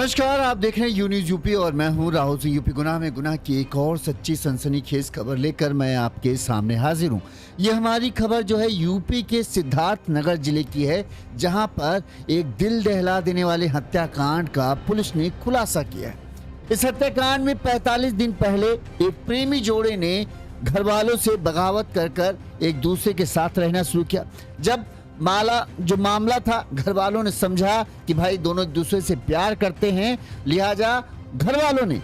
नमस्कार, आप देख रहे हैं यून्यूज़ यूपी और मैं हूं राहुल सिंह। यूपी गुनाह में गुनाह की एक और सच्ची सनसनीखेज खबर लेकर मैं आपके सामने हाजिर हूं। ये हमारी खबर जो है यूपी के सिद्धार्थ नगर जिले की है, जहां पर एक दिल दहला देने वाले हत्याकांड का पुलिस ने खुलासा किया है। इस हत्याकांड में 45 दिन पहले एक प्रेमी जोड़े ने घर वालों से बगावत कर एक दूसरे के साथ रहना शुरू किया। जब मामला था, घर वालों ने समझा कि भाई दोनों एक दूसरे से प्यार करते हैं, लिहाजा घर वालों ने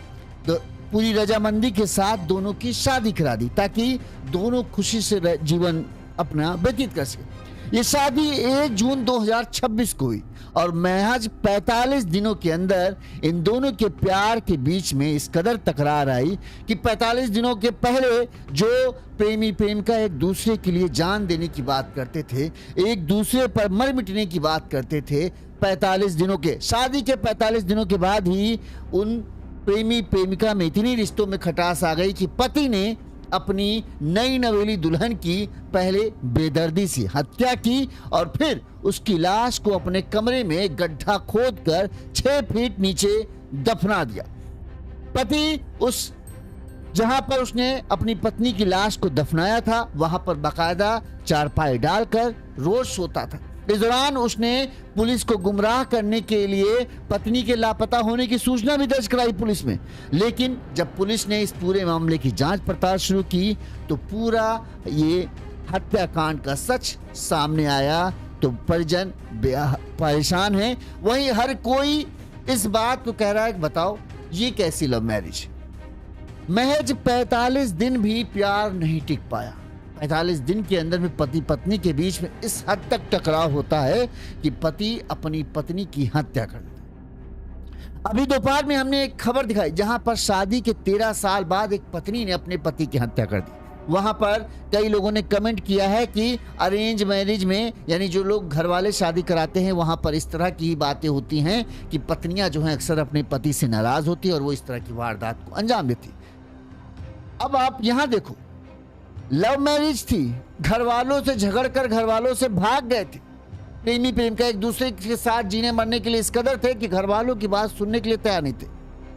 तो पूरी रजामंदी के साथ दोनों की शादी करा दी ताकि दोनों खुशी से जीवन अपना व्यतीत कर सके। ये शादी 1 जून 2026 को हुई और महज 45 दिनों के अंदर इन दोनों के प्यार के बीच में इस कदर तकरार आई कि 45 दिनों के पहले जो प्रेमी प्रेमिका एक दूसरे के लिए जान देने की बात करते थे, एक दूसरे पर मर मिटने की बात करते थे, 45 दिनों के शादी के 45 दिनों के बाद ही उन प्रेमी प्रेमिका में इतनी रिश्तों में खटास आ गई कि पति ने अपनी नई नवेली दुल्हन की पहले बेदर्दी से हत्या की और फिर उसकी लाश को अपने कमरे में गड्ढा खोदकर 6 फीट नीचे दफना दिया। पति उस जहां पर उसने अपनी पत्नी की लाश को दफनाया था वहां पर बाकायदा चारपाई डालकर रोज सोता था। इस दौरान उसने पुलिस को गुमराह करने के लिए पत्नी के लापता होने की सूचना भी दर्ज कराई पुलिस में। लेकिन जब पुलिस ने इस पूरे मामले की जांच पड़ताल शुरू की तो पूरा ये हत्याकांड का सच सामने आया। तो परिजन परेशान हैं, वहीं हर कोई इस बात को कह रहा है कि बताओ ये कैसी लव मैरिज। महज 45 दिन भी प्यार नहीं टिक पाया। 45 दिन के अंदर में पति पत्नी के बीच में इस हद तक टकराव होता है कि पति अपनी पत्नी की हत्या कर देता है। अभी दोपहर में हमने एक खबर दिखाई जहां पर शादी के 13 साल बाद एक पत्नी ने अपने पति की हत्या कर दी। वहां पर कई लोगों ने कमेंट किया है कि अरेंज मैरिज में, यानी जो लोग घर वाले शादी कराते हैं, वहां पर इस तरह की बातें होती हैं कि पत्नियां जो हैं अक्सर अपने पति से नाराज होती है और वो इस तरह की वारदात को अंजाम देती। अब आप यहां देखो, लव मैरिज थी, घर वालों से झगड़ कर घर वालों से भाग गए थे। प्रेमी प्रेमिका एक दूसरे के साथ जीने मरने के लिए इस कदर थे कि घर वालों की बात सुनने के लिए तैयार नहीं थे।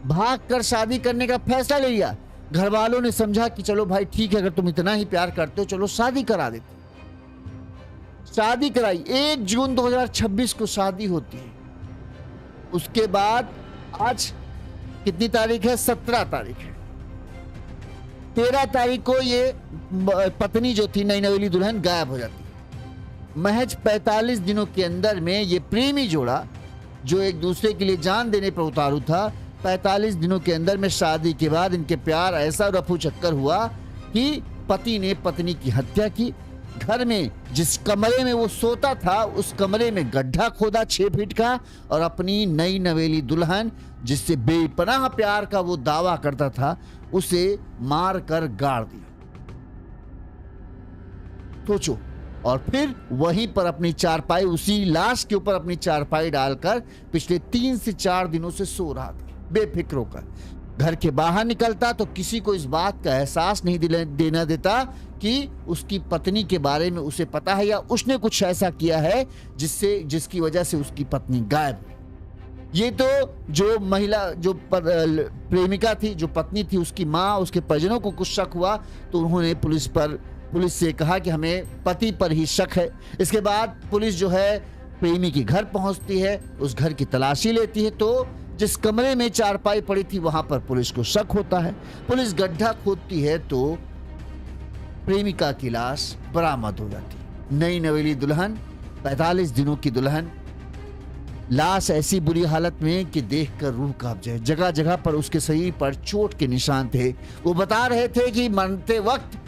भाग कर शादी करने का फैसला ले लिया। घर वालों ने समझा कि चलो भाई ठीक है, अगर तुम इतना ही प्यार करते हो चलो शादी करा देते। शादी कराई, 1 जून 2026 को शादी होती है। उसके बाद आज कितनी तारीख है? 17 तारीख है। 13 तारीख को ये पत्नी जो थी, नई नवेली दुल्हन, गायब हो जाती है। महज 45 दिनों के अंदर में ये प्रेमी जोड़ा जो एक दूसरे के लिए जान देने पर उतारू था, 45 दिनों के अंदर में शादी के बाद इनके प्यार ऐसा रफू चक्कर हुआ कि पति ने पत्नी की हत्या की। घर में जिस कमरे में वो सोता था उस कमरे में गड्ढा खोदा 6 फीट का और अपनी नई नवेली दुल्हन, जिससे बेपनाह प्यार का वो दावा करता था, उसे मार कर गाड़ दिया। सोचो। और फिर वहीं पर अपनी चारपाई, उसी लाश के ऊपर अपनी चारपाई डालकर पिछले 3 से 4 दिनों से सो रहा था बेफिक्र होकर। घर के बाहर निकलता तो किसी को इस बात का एहसास नहीं देना देता कि उसकी पत्नी के बारे में उसे पता है या उसने कुछ ऐसा किया है जिसकी वजह से उसकी पत्नी गायब हुई। ये तो जो महिला, जो प्रेमिका थी, जो पत्नी थी, उसकी माँ, उसके परिजनों को कुछ शक हुआ तो उन्होंने पुलिस से कहा कि हमें पति पर ही शक है। इसके बाद पुलिस जो है प्रेमी के घर पहुंचती है, उस घर की तलाशी लेती है तो जिस कमरे में चारपाई पड़ी थी वहां पर पुलिस को शक होता है। पुलिस गड्ढा खोदती है तो प्रेमिका की लाश बरामद हो जाती। नई नवेली दुल्हन, 45 दिनों की दुल्हन, लाश ऐसी बुरी हालत में कि देखकर रूह कांप जाए। जगह जगह पर उसके शरीर पर चोट के निशान थे। वो बता रहे थे कि मरते वक्त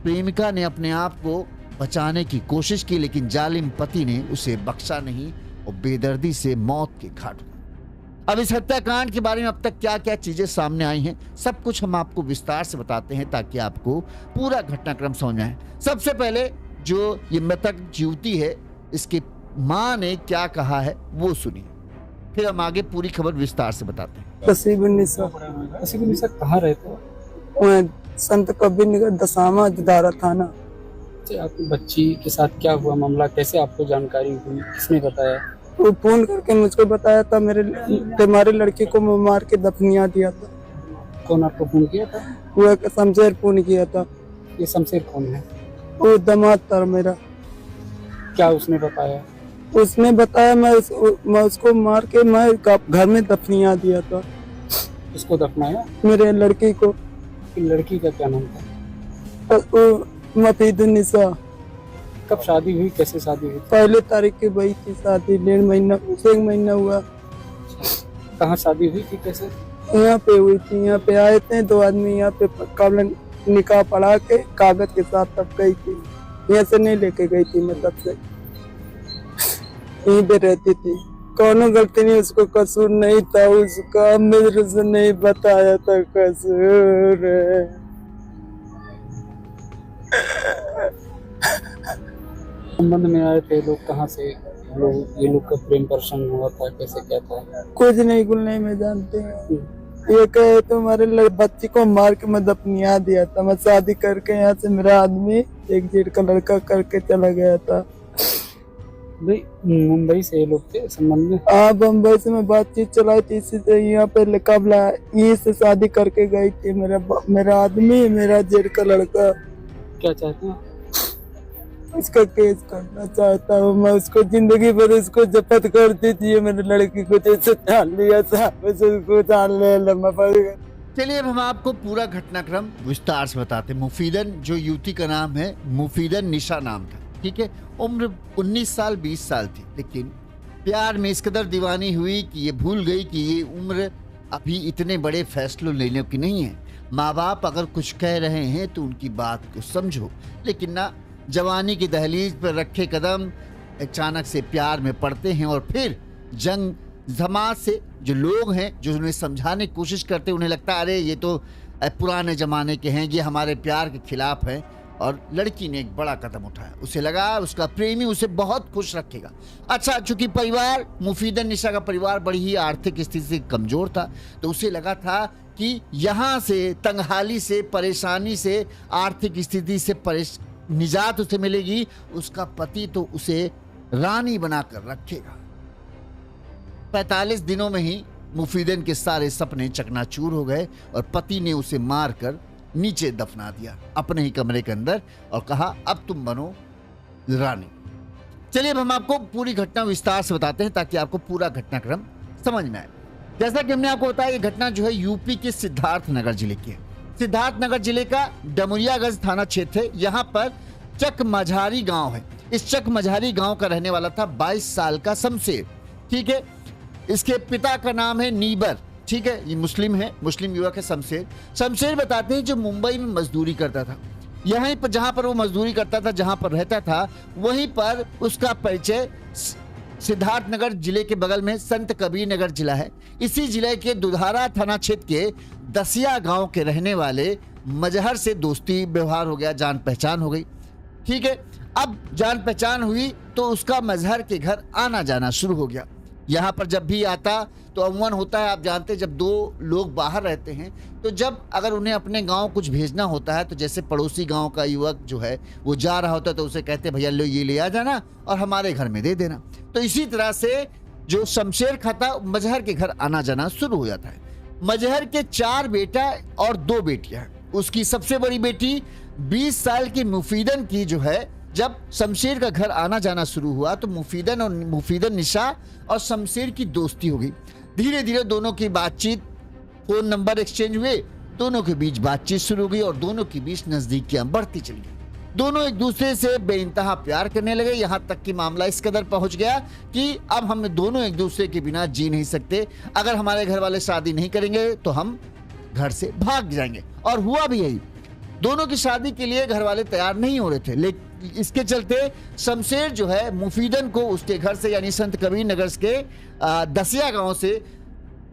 प्रेमिका ने अपने आप को बचाने की कोशिश की लेकिन जालिम पति ने उसे बख्शा नहीं और बेदर्दी से मौत के घाट उतारा। अब इस हत्याकांड के बारे में अब तक क्या क्या चीजें सामने आई हैं, सब कुछ हम आपको विस्तार से बताते हैं ताकि आपको पूरा घटनाक्रम समझ आए। सबसे पहले जो ये मृतक युवती है, इसकी माँ ने क्या कहा है वो सुनिए, फिर हम आगे पूरी खबर विस्तार से बताते हैं। कसीबुन्निसा कहाँ रहते हो? संत कबीर नगर दसामा जदारा थाना। आपकी बच्ची के साथ क्या हुआ मामला, कैसे आपको जानकारी हुई, किसने बताया? वो फोन करके मुझको बताया था तुम्हारे लड़की को मैं मार के दफनिया दिया था। कौन आपको फोन किया था? वो एक शमशेर फोन किया था। ये शमशेर कौन है? वो दामाद था मेरा। क्या उसने बताया? उसने बताया मैं उसको मार के मैं घर में दफनिया दिया था। उसको दफनाया? मेरे लड़की को। लड़की का क्या नाम था? वो मफीदुन्निसा। कब शादी हुई, कैसे शादी हुई? 1 तारीख की हुई थी शादी, 1.5 महीना हुआ। कहाँ शादी हुई थी, कैसे? यहाँ पे हुई थी। यहाँ पे आए थे 2 आदमी, यहाँ पे काबला निकाह पढ़ा के कागज के साथ तब गई थी। यहाँ से नहीं लेके गई थी, मैं तब से यहीं पे रहती थी। कौनो गलती नहीं, उसको कसूर नहीं था उसका, मेरे से नहीं बताया था कसूर। संबंध में आए थे लोग, कहाँ से लोग? ये लोग का प्रेम प्रसंग हुआ था, कैसे क्या था? कुछ नहीं, कुल नहीं मैं जानते हैं। ये कहे तुम्हारे बच्ची को मार के मैं दफनिया दिया था। मैं शादी करके यहाँ से मेरा आदमी एक जेठ का लड़का करके चला गया था। भाई मुंबई से ये लोग थे संबंध में? हाँ, बम्बई से मैं बातचीत चलाई थी, इसी से यहाँ पे कबला यहीं से शादी करके गई थी। मेरा आदमी, मेरा जेठ का लड़का। क्या चाहते हैं? इसका केस करना चाहता हूँ मैं। उसको जिंदगी भर उसको जपत करती थी। मेरे लड़की को जैसे जान लिया साहब, उसको जान ले लम्बा पड़ेगा। चलिए अब हम आपको पूरा घटनाक्रम विस्तार से बताते हैं। मुफीदन जो युवती का नाम है, मुफीदन निशा नाम था, ठीक है। उम्र 19 साल 20 साल थी, लेकिन प्यार में इस कदर दीवानी हुई कि ये भूल गई कि ये उम्र अभी इतने बड़े फैसलों लेने की नहीं है। माँ बाप अगर कुछ कह रहे हैं तो उनकी बात को समझो, लेकिन ना जवानी की दहलीज पर रखे कदम अचानक से प्यार में पड़ते हैं और फिर जंग समाज से जो लोग हैं जो उन्हें समझाने की कोशिश करते हैं, उन्हें लगता है अरे ये तो पुराने ज़माने के हैं, ये हमारे प्यार के खिलाफ हैं। और लड़की ने एक बड़ा कदम उठाया। उसे लगा उसका प्रेमी उसे बहुत खुश रखेगा। अच्छा, चूंकि परिवार मुफीदन निशा का परिवार बड़ी ही आर्थिक स्थिति से कमज़ोर था, तो उसे लगा था कि यहाँ से तंगहाली से, परेशानी से, आर्थिक स्थिति से निजात उसे मिलेगी। उसका पति तो उसे रानी बनाकर रखेगा। 45 दिनों में ही मुफीदन के सारे सपने चकनाचूर हो गए और पति ने उसे मारकर नीचे दफना दिया अपने ही कमरे के अंदर और कहा अब तुम बनो रानी। चलिए अब हम आपको पूरी घटना विस्तार से बताते हैं ताकि आपको पूरा घटनाक्रम समझ में आए। जैसा कि हमने आपको बताया, ये घटना जो है यूपी के सिद्धार्थनगर जिले की है। सिद्धार्थनगर जिले का डमुरियागंज थाना क्षेत्र है। यहाँ पर चक मझारी गांव है। इस चक मझारी गांव का रहने वाला था 22 साल का शमशेर, ठीक है। इसके पिता का नाम है नीबर, ठीक है, ये मुस्लिम है, मुस्लिम युवक है शमशेर। शमशेर बताते हैं जो मुंबई में मजदूरी करता था, यहीं पर जहां पर वो मजदूरी करता था, जहां पर रहता था, वहीं पर उसका परिचय सिद्धार्थनगर जिले के बगल में संत कबीर नगर जिला है। इसी जिले के दुधारा थाना क्षेत्र के दसिया गांव के रहने वाले मजहर से दोस्ती व्यवहार हो गया, जान पहचान हो गई, ठीक है। अब जान पहचान हुई तो उसका मजहर के घर आना जाना शुरू हो गया। यहाँ पर जब भी आता तो अमूमन होता है, आप जानते हैं, जब 2 लोग बाहर रहते हैं तो जब अगर उन्हें अपने गांव कुछ भेजना होता है तो जैसे पड़ोसी गांव का युवक जो है वो जा रहा होता है तो उसे कहते भैया लो ये ले आ जाना और हमारे घर में दे देना। तो इसी तरह से जो शमशेर खाता मजहर के घर आना जाना शुरू हो जाता है। मजहर के 4 बेटा और 2 बेटियां हैं। उसकी सबसे बड़ी बेटी 20 साल की मुफीदन की जो है, जब शमशेर का घर आना जाना शुरू हुआ तो मुफीदन निशा और शमशेर की दोस्ती हो गई। धीरे धीरे दोनों की बातचीत, फोन नंबर एक्सचेंज हुए, दोनों के बीच बातचीत शुरू हो गई और दोनों के बीच नजदीकियां बढ़ती चली गई। दोनों एक दूसरे से बेइंतहा प्यार करने लगे। यहाँ तक कि मामला इस कदर पहुंच गया कि अब हम दोनों एक दूसरे के बिना जी नहीं सकते। अगर हमारे घर वाले शादी नहीं करेंगे तो हम घर से भाग जाएंगे। और हुआ भी यही। दोनों की शादी के लिए घर वाले तैयार नहीं हो रहे थे, लेकिन इसके चलते शमशेर जो है मुफीदन को उसके घर से यानी संत कबीर नगर के दसिया गांव से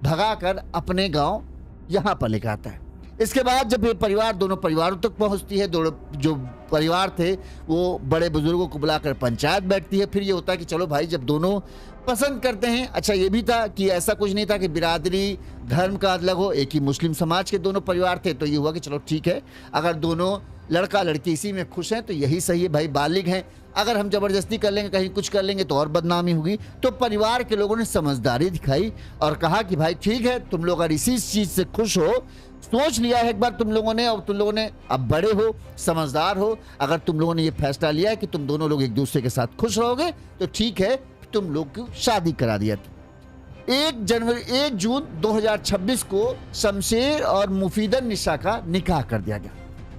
भगाकर अपने गांव यहां पर लेकर आता है। इसके बाद जब ये परिवार दोनों परिवारों तक पहुंचती है, दोनों जो परिवार थे वो बड़े बुजुर्गों को बुलाकर पंचायत बैठती है। फिर ये होता है कि चलो भाई, जब दोनों पसंद करते हैं। अच्छा, ये भी था कि ऐसा कुछ नहीं था कि बिरादरी धर्म का अलग हो, एक ही मुस्लिम समाज के दोनों परिवार थे, तो ये हुआ कि चलो ठीक है, अगर दोनों लड़का लड़की इसी में खुश हैं तो यही सही है भाई, बालिग हैं। अगर हम जबरदस्ती कर लेंगे, कहीं कुछ कर लेंगे तो और बदनामी होगी। तो परिवार के लोगों ने समझदारी दिखाई और कहा कि भाई ठीक है, तुम लोग अगर इसी चीज से खुश हो, सोच लिया है एक बार तुम लोगों ने, और तुम लोगों ने अब बड़े हो, समझदार हो, अगर तुम लोगों ने ये फैसला लिया है कि तुम दोनों लोग एक दूसरे के साथ खुश रहोगे तो ठीक है, तुम लोग की शादी करा दिया। 1 जून 2026 को शमशेर और मुफीदन निशा का निकाह कर दिया गया।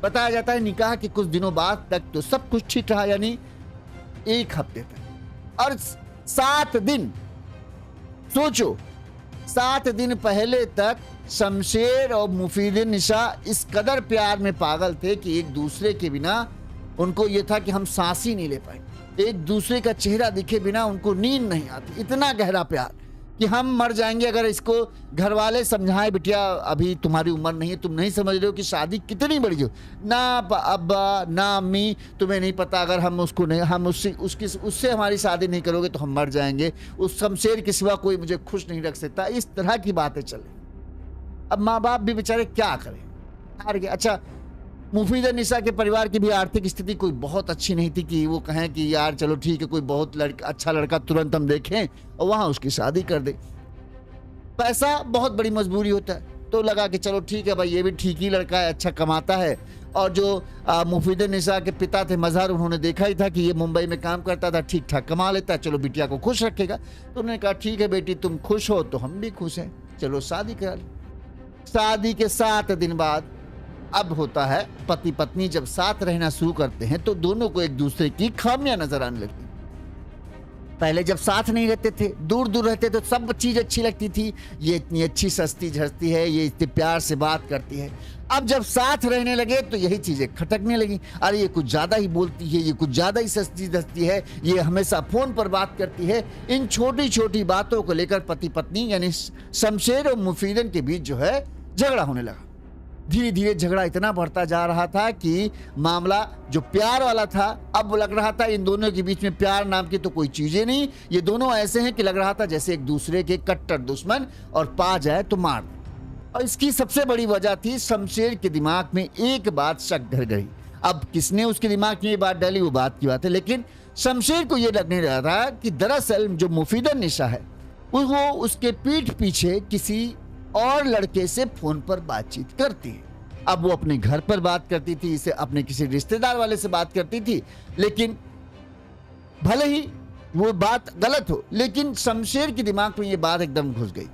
बताया जाता है निकाह के कुछ दिनों बाद तक तो सब कुछ ठीक रहा, यानी 1 हफ्ते तक। और 7 दिन, सोचो 7 दिन पहले तक शमशेर और मुफीदन निशा इस कदर प्यार में पागल थे कि एक दूसरे के बिना उनको ये था कि हम सांस ही नहीं ले पाए। एक दूसरे का चेहरा दिखे बिना उनको नींद नहीं आती। इतना गहरा प्यार कि हम मर जाएंगे अगर इसको घर वाले समझाएं, बिटिया अभी तुम्हारी उम्र नहीं है, तुम नहीं समझ रहे हो कि शादी कितनी बड़ी हो। ना अब्बा ना अम्मी, तुम्हें नहीं पता, अगर हम उसको नहीं, हम उससे हमारी शादी नहीं करोगे तो हम मर जाएंगे। उस शमशेर के सिवा कोई मुझे खुश नहीं रख सकता। इस तरह की बातें चले। अब माँ बाप भी बेचारे क्या करें, हार गए। अच्छा, मुफीदन निशा के परिवार की भी आर्थिक स्थिति कोई बहुत अच्छी नहीं थी कि वो कहें कि यार चलो ठीक है, कोई बहुत अच्छा लड़का तुरंत हम देखें और वहां उसकी शादी कर दे। पैसा बहुत बड़ी मजबूरी होता है, तो लगा कि चलो ठीक है भाई, ये भी ठीक ही लड़का है, अच्छा कमाता है। और जो मुफीदन निशा के पिता थे मजहर, उन्होंने देखा ही था कि ये मुंबई में काम करता था, ठीक ठाक कमा लेता है, चलो बिटिया को खुश रखेगा। तो उन्होंने कहा ठीक है बेटी, तुम खुश हो तो हम भी खुश हैं, चलो शादी करा लो। शादी के 7 दिन बाद अब होता है, पति पत्नी जब साथ रहना शुरू करते हैं तो दोनों को एक दूसरे की खामियां नजर आने लगती। पहले जब साथ नहीं रहते थे, दूर दूर रहते तो सब चीज अच्छी लगती थी, ये इतनी अच्छी सस्ती झसती है, ये इतने प्यार से बात करती है। अब जब साथ रहने लगे तो यही चीजें खटकने लगी। अरे ये कुछ ज्यादा ही बोलती है, ये कुछ ज्यादा ही सस्ती धसती है, ये हमेशा फोन पर बात करती है। इन छोटी छोटी बातों को लेकर पति पत्नी यानी शमशेर और मुफीदन के बीच जो है झगड़ा होने लगा। धीरे धीरे झगड़ा इतना बढ़ता जा रहा था कि मामला जो प्यार वाला था, अब लग रहा था इन दोनों के बीच में प्यार नाम की तो कोई चीजें नहीं। ये दोनों ऐसे हैं कि लग रहा था जैसे एक दूसरे के कट्टर दुश्मन, और पा जाए तो मार दे। और इसकी सबसे बड़ी वजह थी शमशेर के दिमाग में एक बात शक घर गई। अब किसने उसके दिमाग में ये बात डाली वो बात की बात है, लेकिन शमशेर को ये लगने लगा था कि दरअसल जो मुफीदन निशा है वो उसके पीठ पीछे किसी और लड़के से फोन पर बातचीत करती है। अब वो अपने घर पर बात करती थी, इसे अपने किसी रिश्तेदार वाले से बात करती थी, लेकिन भले ही वो बात गलत हो, लेकिन शमशेर के दिमाग में ये बात एकदम घुस गई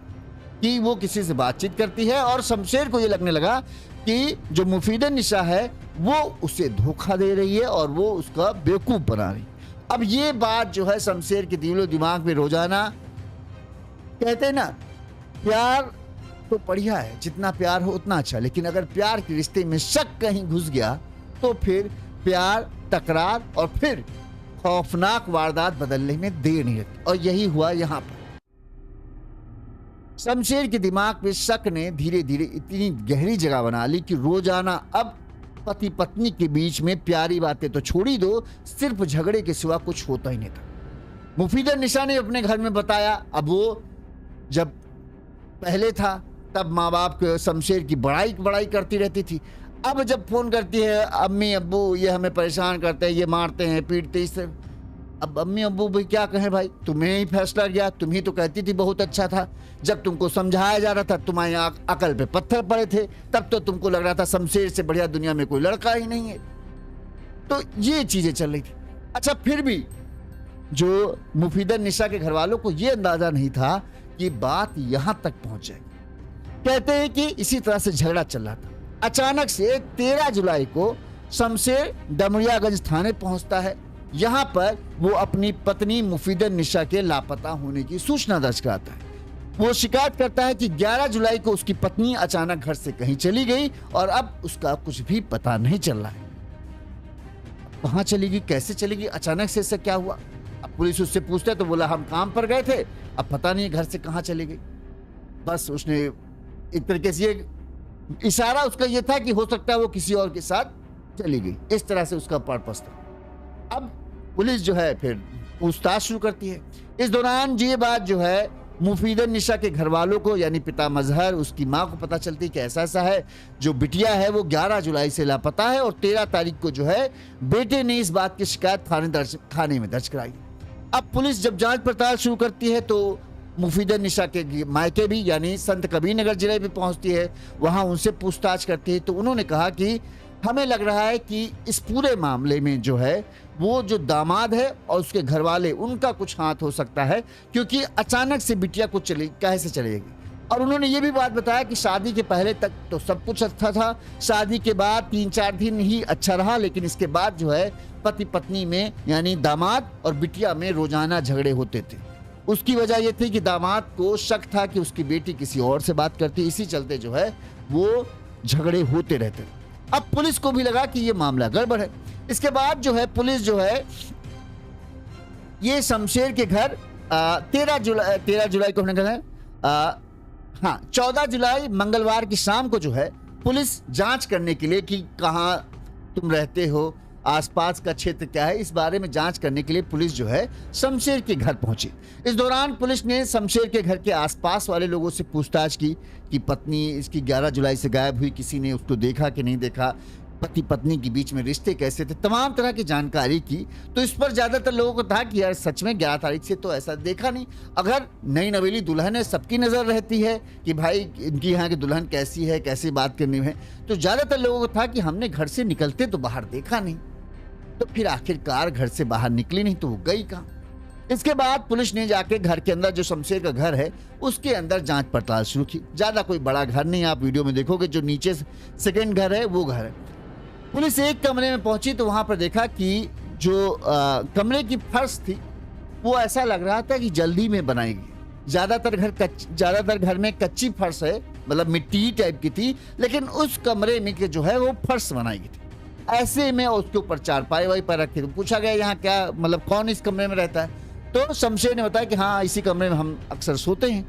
कि वो किसी से बातचीत करती है। और शमशेर को ये लगने लगा कि जो मुफीदन निशा है वो उसे धोखा दे रही है और वो उसका बेवकूफ बना रही। अब ये बात जो है शमशेर के दिलो दिमाग में रोजाना, कहते हैं ना प्यार तो बढ़िया है, जितना प्यार हो उतना अच्छा, लेकिन अगर प्यार के रिश्ते में शक कहीं घुस गया तो फिर प्यार, तकरार और फिर खौफनाक वारदात बदलने में देर नहीं लगती। और यही हुआ यहां पर। शमशेर के दिमाग में शक ने धीरे धीरे इतनी गहरी जगह बना ली कि रोजाना अब पति पत्नी के बीच में प्यारी बातें तो छोड़ी दो, सिर्फ झगड़े के सिवा कुछ होता ही नहीं था। मुफीदन निशा ने अपने घर में बताया। अब वो जब पहले था तब माँ बाप शमशेर की बड़ाई करती रहती थी। अब जब फोन करती है, अम्मी अब्बू ये हमें परेशान करते हैं, ये मारते हैं, पीटते हैं। अब अम्मी अब्बू भी क्या कहें भाई, तुम्हें ही फैसला किया, तुम ही तो कहती थी बहुत अच्छा था। जब तुमको समझाया जा रहा था, तुम्हारे अकल पे पत्थर पड़े थे, तब तो तुमको लग रहा था शमशेर से बढ़िया दुनिया में कोई लड़का ही नहीं है। तो ये चीजें चल रही थी। अच्छा, फिर भी जो मुफीदन निशा के घर वालों को ये अंदाजा नहीं था कि बात यहां तक पहुंच जाएगी। कहते हैं कि इसी तरह से झगड़ा चल रहा था। अचानक से 13 जुलाई को शमशेर डमरियागंज थाने पहुंचता है। यहां पर वो अपनी पत्नी मुफीदन निशा के लापता होने की सूचना दर्ज कराता है। वो शिकायत करता है कि 11 जुलाई को उसकी पत्नी अचानक घर से कहीं चली गई और अब उसका कुछ भी पता नहीं चल रहा है। कहां चली गई, कैसे चली गई, अचानक से क्या हुआ। अब पुलिस उससे पूछता है तो बोला हम काम पर गए थे, अब पता नहीं घर से कहां चली गई। बस उसने एक तरीके से ये इशारा उसका ये था कि हो सकता है वो किसी और के साथ चली गई, इस तरह से उसका पर्पस था। अब पुलिस जो है फिर पूछताछ शुरू करती है। इस दौरान ये बात जो है मुफीदन निशा के घर वालों को यानी पिता मजहर, उसकी मां को पता चलती है कि ऐसा ऐसा है, जो बिटिया है वो 11 जुलाई से लापता है और 13 तारीख को जो है बेटे ने इस बात की शिकायत थाने में दर्ज कराई। अब पुलिस जब जांच पड़ताल शुरू करती है तो मुफीदन निशा के मायके भी यानी संत कबीर नगर जिले में पहुंचती है, वहां उनसे पूछताछ करती है। तो उन्होंने कहा कि हमें लग रहा है कि इस पूरे मामले में जो है वो जो दामाद है और उसके घर वाले, उनका कुछ हाथ हो सकता है, क्योंकि अचानक से बिटिया को कैसे चलेगी। और उन्होंने ये भी बात बताया कि शादी के पहले तक तो सब कुछ अच्छा था, शादी के बाद 3-4 दिन ही अच्छा रहा, लेकिन इसके बाद जो है पति पत्नी में यानी दामाद और बिटिया में रोजाना झगड़े होते थे। उसकी वजह यह थी कि दामाद को शक था कि उसकी बेटी किसी और से बात करती, इसी चलते जो है वो झगड़े होते रहते। अब पुलिस को भी लगा कि ये मामला गड़बड़ है। इसके बाद जो है पुलिस जो है ये शमशेर के घर 13 जुलाई को हमने कहा 14 जुलाई मंगलवार की शाम को जो है पुलिस जांच करने के लिए कि कहाँ तुम रहते हो, आसपास का क्षेत्र क्या है, इस बारे में जांच करने के लिए पुलिस जो है शमशेर के घर पहुंची। इस दौरान पुलिस ने शमशेर के घर के आसपास वाले लोगों से पूछताछ की कि पत्नी इसकी 11 जुलाई से गायब हुई, किसी ने उसको देखा कि नहीं देखा, पति पत्नी के बीच में रिश्ते कैसे थे, तमाम तरह की जानकारी की। तो इस पर ज्यादातर लोगों को था कि यार सच में 11 तारीख से तो ऐसा देखा नहीं। अगर नई नवेली दुल्हन है, सबकी नजर रहती है कि भाई इनकी यहाँ की दुल्हन कैसी है, कैसी बात करनी है, तो ज्यादातर लोगों को था कि हमने घर से निकलते तो बाहर देखा नहीं। तो फिर आखिरकार घर से बाहर निकली नहीं तो वो गई कहाँ। इसके बाद पुलिस ने जाके घर के अंदर, जो शमशेर का घर है उसके अंदर जांच पड़ताल शुरू की। ज्यादा कोई बड़ा घर नहीं, आप वीडियो में देखोगे जो नीचे सेकंड घर है वो घर है। पुलिस एक कमरे में पहुंची तो वहां पर देखा कि जो कमरे की फर्श थी वो ऐसा लग रहा था कि जल्दी में बनाएगी। ज्यादातर घर में कच्ची फर्श है, मतलब मिट्टी टाइप की थी, लेकिन उस कमरे में जो है वो फर्श बनाई गई थी। ऐसे में उसके ऊपर चारपाई वाई पर रखे। तो पूछा गया यहाँ क्या मतलब कौन इस कमरे में रहता है, तो शमशेर ने बताया कि हाँ इसी कमरे में हम अक्सर सोते हैं।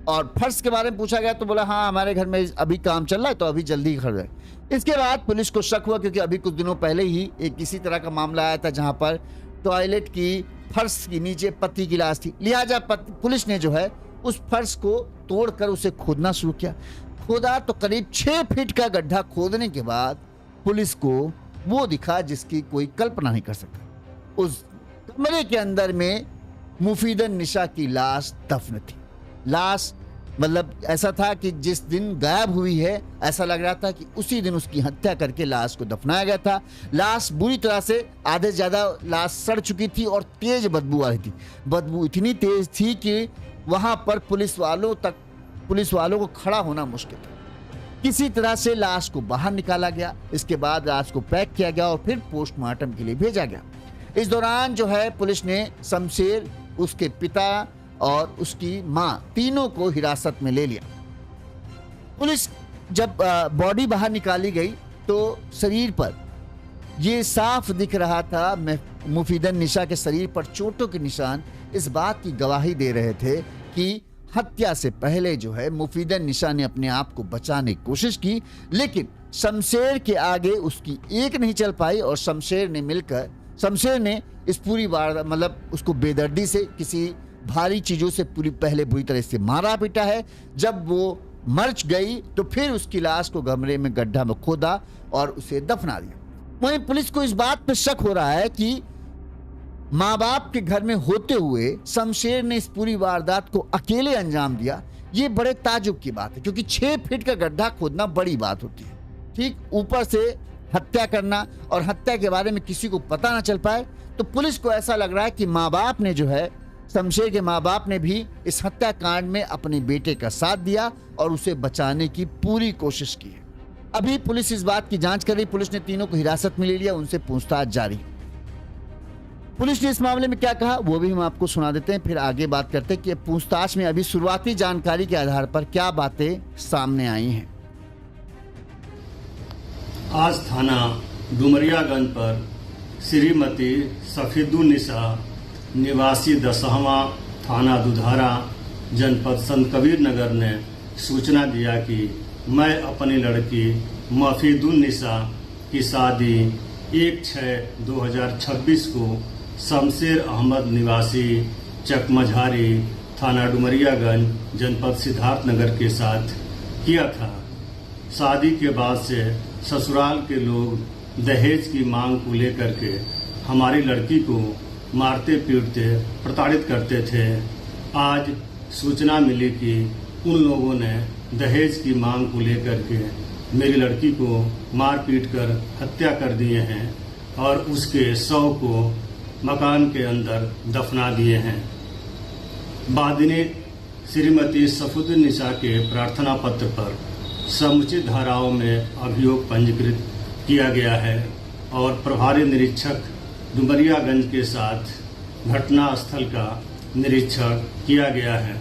और फर्श के बारे में पूछा गया तो बोला हाँ हमारे घर में अभी काम चल रहा है तो अभी जल्दी घर है। इसके बाद पुलिस को शक हुआ क्योंकि अभी कुछ दिनों पहले ही एक इसी तरह का मामला आया था जहां पर टॉयलेट की फर्श के नीचे पति की लाश थी। लिहाजा पुलिस ने जो है उस फर्श को तोड़कर उसे खोदना शुरू किया। खोदा तो करीब 6 फीट का गड्ढा खोदने के बाद पुलिस को वो दिखा जिसकी कोई कल्पना नहीं कर सकता। उस कमरे के अंदर में मुफीदन निशा की लाश दफन थी। लाश मतलब ऐसा था कि जिस दिन गायब हुई है ऐसा लग रहा था कि उसी दिन उसकी हत्या करके लाश को दफनाया गया था। लाश बुरी तरह से आधे से ज्यादा लाश सड़ चुकी थी और तेज बदबू आ रही थी। बदबू इतनी तेज थी कि वहां पर पुलिस वालों को खड़ा होना मुश्किल था। किसी तरह से लाश को बाहर निकाला गया। इसके बाद लाश को पैक किया गया और फिर पोस्टमार्टम के लिए भेजा गया। इस दौरान जो है पुलिस ने शमशेर, उसके पिता और उसकी मां तीनों को हिरासत में ले लिया। पुलिस जब बॉडी बाहर निकाली गई तो शरीर पर ये साफ दिख रहा था, मुफीदन निशा के शरीर पर चोटों के निशान इस बात की गवाही दे रहे थे कि हत्या से पहले जो है मुफीदन निशा ने अपने आप को बचाने की कोशिश की, लेकिन शमशेर के आगे उसकी एक नहीं चल पाई और शमशेर ने इस पूरी बार मतलब उसको बेदर्दी से किसी भारी चीजों से पहले बुरी तरह से मारा पीटा है। जब वो मर गई तो फिर उसकी लाश को कमरे में गड्ढा में खोदा और उसे दफना दिया। वहीं पुलिस को इस बात पर शक हो रहा है कि माँ बाप के घर में होते हुए शमशेर ने इस पूरी वारदात को अकेले अंजाम दिया। ये बड़े ताजुब की बात है क्योंकि 6 फीट का गड्ढा खोदना बड़ी बात होती है, ठीक, ऊपर से हत्या करना और हत्या के बारे में किसी को पता ना चल पाए। तो पुलिस को ऐसा लग रहा है कि माँ बाप ने जो है, शमशेर के माँ बाप ने भी इस हत्याकांड में अपने बेटे का साथ दिया और उसे बचाने की पूरी कोशिश की है। अभी पुलिस इस बात की जांच कर रही। पुलिस ने तीनों को हिरासत में ले लिया, उनसे पूछताछ जारी। पुलिस ने इस मामले में क्या कहा वो भी हम आपको सुना देते हैं, फिर आगे बात करते हैं कि पूछताछ में अभी शुरुआती जानकारी के आधार पर क्या बातें सामने आई हैं। आज थाना डुमरियागंज पर श्रीमती सफीदुन्निसा निवासी 10वां थाना दुधारा जनपद संत कबीर नगर ने सूचना दिया कि मैं अपनी लड़की मफीदुन्निसा की शादी 1/6/2026 को शमशेर अहमद निवासी चकमझारी थाना डुमरियागंज जनपद सिद्धार्थनगर के साथ किया था। शादी के बाद से ससुराल के लोग दहेज की मांग को लेकर के हमारी लड़की को मारते पीटते प्रताड़ित करते थे। आज सूचना मिली कि उन लोगों ने दहेज की मांग को लेकर के मेरी लड़की को मार पीट कर हत्या कर दिए हैं और उसके शव को मकान के अंदर दफना दिए हैं। बादिनी श्रीमती सफीदुन्निसा के प्रार्थना पत्र पर समुचित धाराओं में अभियोग पंजीकृत किया गया है और प्रभारी निरीक्षक डुमरियागंज के साथ घटना स्थल का निरीक्षण किया गया है।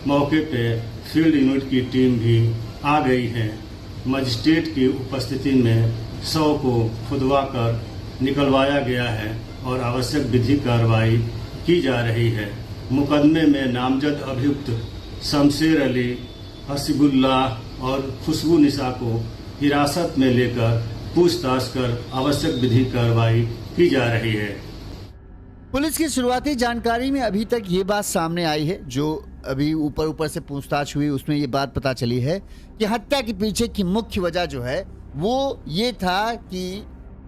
मौके पे फील्ड यूनिट की टीम भी आ गई है। मजिस्ट्रेट की उपस्थिति में शव को खुदवाकर निकलवाया गया है और आवश्यक विधि कार्रवाई की जा रही है। मुकदमे में नामजद अभियुक्त शमशेर अली, हसीबुल्लाह और खुशबू निसा को हिरासत में लेकर पूछताछ कर आवश्यक विधि कार्रवाई की जा रही है। पुलिस की शुरुआती जानकारी में अभी तक ये बात सामने आई है, जो अभी ऊपर से पूछताछ हुई उसमें ये बात पता चली है कि हत्या के पीछे की मुख्य वजह जो है वो ये था कि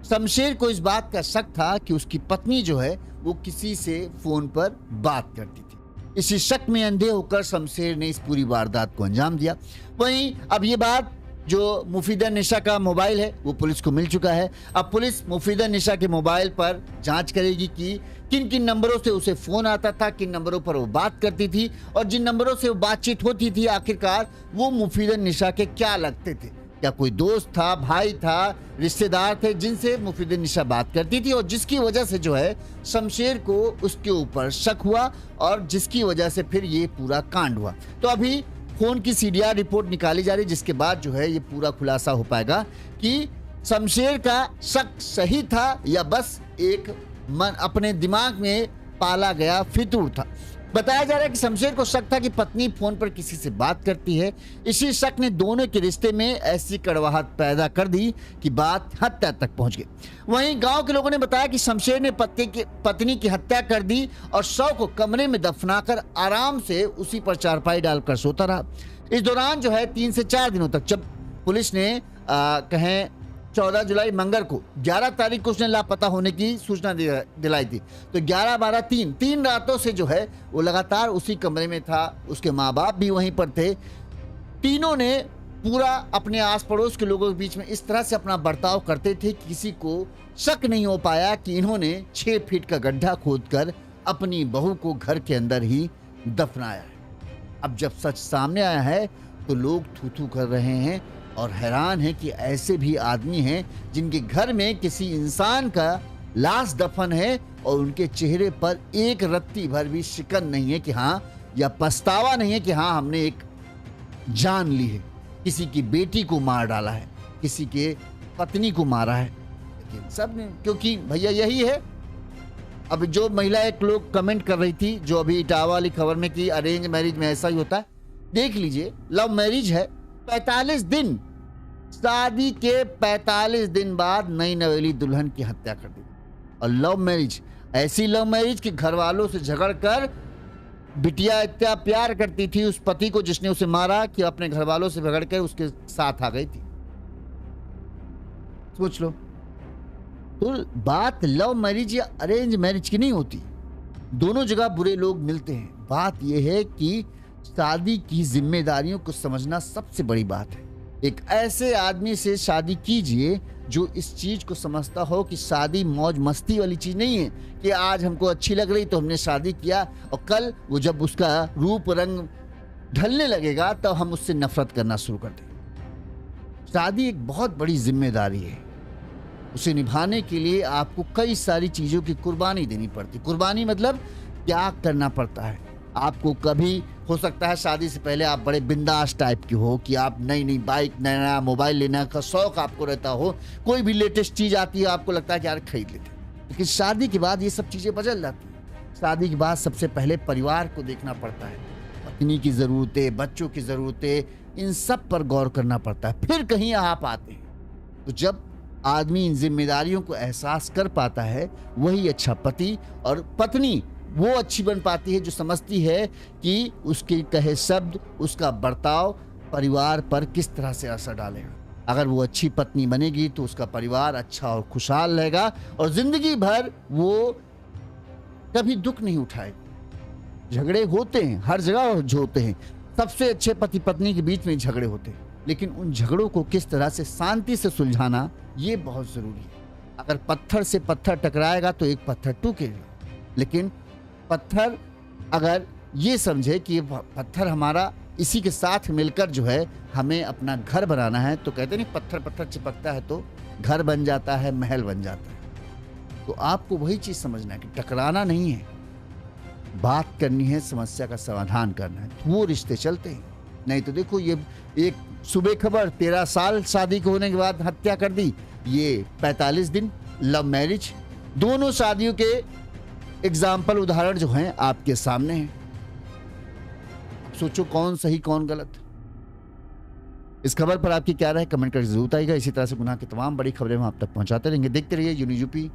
शमशेर को इस बात का शक था कि उसकी पत्नी जो है वो किसी से फोन पर बात करती थी। इसी शक में अंधे होकर शमशेर ने इस पूरी वारदात को अंजाम दिया। वहीं अब ये बात जो मुफीदा निशा का मोबाइल है वो पुलिस को मिल चुका है। अब पुलिस मुफीदा निशा के मोबाइल पर जांच करेगी कि किन किन नंबरों से उसे फोन आता था, किन नंबरों पर वो बात करती थी और जिन नंबरों से वो बातचीत होती थी आखिरकार वो मुफीदा निशा के क्या लगते थे। क्या कोई दोस्त था, भाई था, रिश्तेदार थे जिनसे मुफीदा निशा बात करती थी और जिसकी वजह से जो है शमशेर को उसके ऊपर शक हुआ और जिसकी वजह से फिर ये पूरा कांड हुआ। तो अभी फोन की सीडीआर रिपोर्ट निकाली जा रही, जिसके बाद जो है ये पूरा खुलासा हो पाएगा कि शमशेर का शक सही था या बस एक मन अपने दिमाग में पाला गया फितूर था। बताया जा रहा है कि शमशेर को शक था कि पत्नी फोन पर किसी से बात करती है। इसी शक ने दोनों के रिश्ते में ऐसी कड़वाहट पैदा कर दी कि बात हत्या तक पहुंच गई। वहीं गांव के लोगों ने बताया कि शमशेर ने पत्नी की हत्या कर दी और शव को कमरे में दफनाकर आराम से उसी पर चारपाई डालकर सोता रहा। इस दौरान जो है 3 से 4 दिनों तक जब पुलिस ने कहें 14 जुलाई मंगल को 11 तारीख को उसने लापता होने की सूचना दिलाई थी, तो 11, 12, 3 रातों से जो है वो लगातार उसी कमरे में था। उसके माँ बाप भी वहीं पर थे। तीनों ने पूरा अपने आस पड़ोस के लोगों के बीच में इस तरह से अपना बर्ताव करते थे कि किसी को शक नहीं हो पाया कि इन्होंने 6 फीट का गड्ढा खोदकर अपनी बहू को घर के अंदर ही दफनाया है। अब जब सच सामने आया है तो लोग थू थू कर रहे हैं और हैरान है कि ऐसे भी आदमी हैं जिनके घर में किसी इंसान का लाश दफन है और उनके चेहरे पर एक रत्ती भर भी शिकन नहीं है कि हाँ, या पछतावा नहीं है कि हाँ हमने एक जान ली है, किसी की बेटी को मार डाला है, किसी के पत्नी को मारा है। लेकिन सब ने, क्योंकि भैया यही है। अब जो महिला एक लोग कमेंट कर रही थी जो अभी इटावा वाली खबर में कि अरेंज मैरिज में ऐसा ही होता है, देख लीजिए लव मैरिज है, 45 दिन, शादी के 45 दिन बाद नई नवेली दुल्हन की हत्या कर दी। और लव मैरिज, ऐसी लव मैरिज कि घर वालों से झगड़कर बिटिया इतना प्यार करती थी उस पति को जिसने उसे मारा कि अपने घर वालों से झगड़कर उसके साथ आ गई थी। सोच लो, तो बात लव मैरिज या अरेंज मैरिज की नहीं होती, दोनों जगह बुरे लोग मिलते हैं। बात यह है कि शादी की जिम्मेदारियों को समझना सबसे बड़ी बात है। एक ऐसे आदमी से शादी कीजिए जो इस चीज को समझता हो कि शादी मौज मस्ती वाली चीज नहीं है कि आज हमको अच्छी लग रही तो हमने शादी किया और कल वो जब उसका रूप रंग ढलने लगेगा तो हम उससे नफरत करना शुरू कर दें। शादी एक बहुत बड़ी जिम्मेदारी है, उसे निभाने के लिए आपको कई सारी चीजों की कुर्बानी देनी पड़ती। कुर्बानी मतलब त्याग करना पड़ता है। आपको कभी हो सकता है शादी से पहले आप बड़े बिंदास टाइप के हो कि आप नई नई बाइक, नया मोबाइल लेने का शौक आपको रहता हो, कोई भी लेटेस्ट चीज आती है आपको लगता है कि यार खरीद लेते। लेकिन शादी के बाद ये सब चीजें बदल जाती हैं। शादी के बाद सबसे पहले परिवार को देखना पड़ता है, पत्नी की जरूरतें, बच्चों की जरूरतें, इन सब पर गौर करना पड़ता है, फिर कहीं आप आते हैं। तो जब आदमी इन जिम्मेदारियों को एहसास कर पाता है वही अच्छा पति और पत्नी वो अच्छी बन पाती है जो समझती है कि उसके कहे शब्द, उसका बर्ताव परिवार पर किस तरह से असर डालेगा। अगर वो अच्छी पत्नी बनेगी तो उसका परिवार अच्छा और खुशहाल रहेगा और जिंदगी भर वो कभी दुख नहीं उठाएगी। झगड़े होते हैं, हर जगह होते हैं, सबसे अच्छे पति पत्नी के बीच में झगड़े होते हैं, लेकिन उन झगड़ों को किस तरह से शांति से सुलझाना ये बहुत जरूरी है। अगर पत्थर से पत्थर टकराएगा तो एक पत्थर टूटेगा, लेकिन पत्थर अगर ये समझे कि ये पत्थर हमारा इसी के साथ मिलकर जो है हमें अपना घर बनाना है, तो कहते नहीं पत्थर पत्थर चिपकता है तो घर बन जाता है, महल बन जाता है। तो आपको वही चीज समझना है कि टकराना नहीं है, बात करनी है, समस्या का समाधान करना है, तो वो रिश्ते चलते हैं। नहीं तो देखो ये एक सुबह खबर 13 साल शादी को होने के बाद हत्या कर दी, ये 45 दिन लव मैरिज, दोनों शादियों के एग्जाम्पल उदाहरण जो हैं आपके सामने हैं। सोचो कौन सही कौन गलत। इस खबर पर आपकी क्या राय, कमेंट करके जरूर आइएगा। इसी तरह से गुनाह की तमाम बड़ी खबरें हम आप तक पहुंचाते रहेंगे। देखते रहिए यूनियूपी।